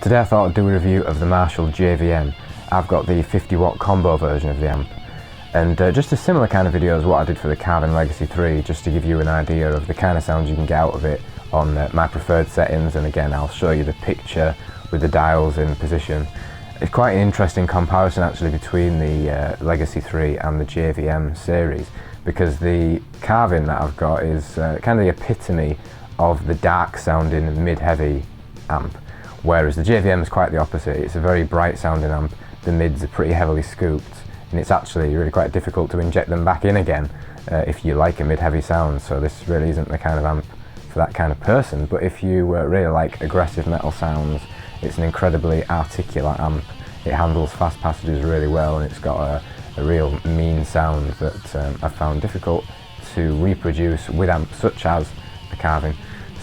Today I thought I'd do a review of the Marshall JVM. I've got the 50-watt combo version of the amp, and just a similar kind of video as what I did for the Carvin Legacy 3, just to give you an idea of the kind of sounds you can get out of it on my preferred settings. And again, I'll show you the picture with the dials in position. It's quite an interesting comparison actually between the Legacy 3 and the JVM series, because the Carvin that I've got is kind of the epitome of the dark sounding mid-heavy amp, whereas the JVM is quite the opposite. It's a very bright sounding amp. The mids are pretty heavily scooped, and it's actually really quite difficult to inject them back in again if you like a mid-heavy sound. So this really isn't the kind of amp for that kind of person, but if you really like aggressive metal sounds, it's an incredibly articulate amp. It handles fast passages really well, and it's got a real mean sound that I've found difficult to reproduce with amps such as the Carvin.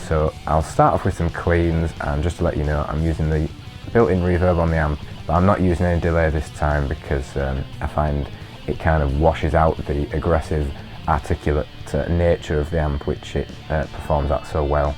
So I'll start off with some cleans, and just to let you know, I'm using the built-in reverb on the amp, but I'm not using any delay this time because I find it kind of washes out the aggressive, articulate nature of the amp, which it performs at so well.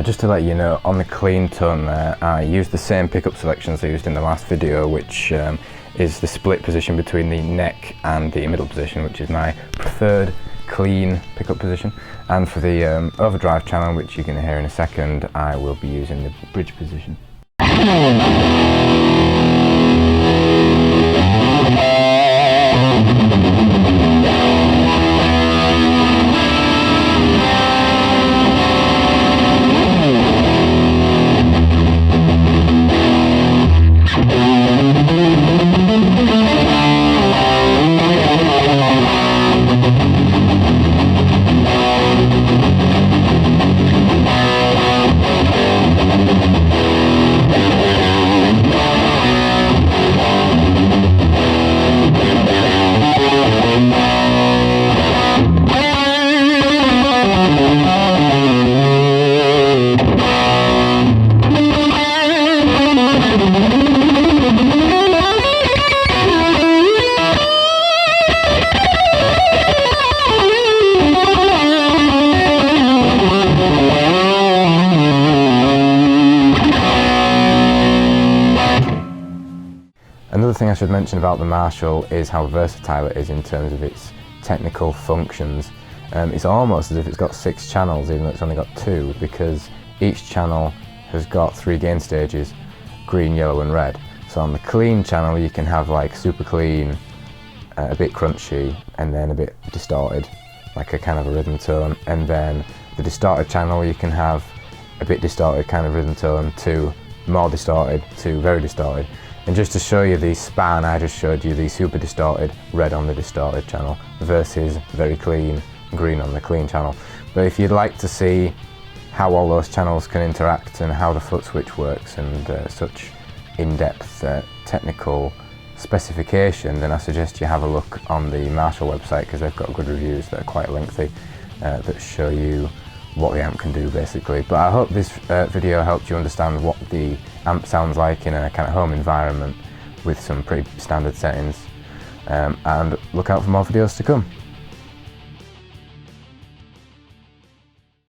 Just to let you know, on the clean tone there, I used the same pickup selections I used in the last video, which is the split position between the neck and the middle position, which is my preferred clean pickup position. And for the overdrive channel, which you're going to hear in a second, I will be using the bridge position. Another thing I should mention about the Marshall is how versatile it is in terms of its technical functions. It's almost as if it's got 6 channels, even though it's only got 2, because each channel has got 3 gain stages: green, yellow and red. So on the clean channel you can have like super clean, a bit crunchy, and then a bit distorted, like a kind of a rhythm tone. And then the distorted channel you can have a bit distorted kind of rhythm tone, to more distorted, to very distorted. And just to show you the span, I just showed you the super distorted red on the distorted channel versus very clean green on the clean channel. But if you'd like to see how all those channels can interact and how the foot switch works and such in-depth technical specification, then I suggest you have a look on the Marshall website, because they've got good reviews that are quite lengthy that show you what the amp can do basically. But I hope this video helped you understand what the amp sounds like in a kind of home environment with some pretty standard settings, and look out for more videos to come.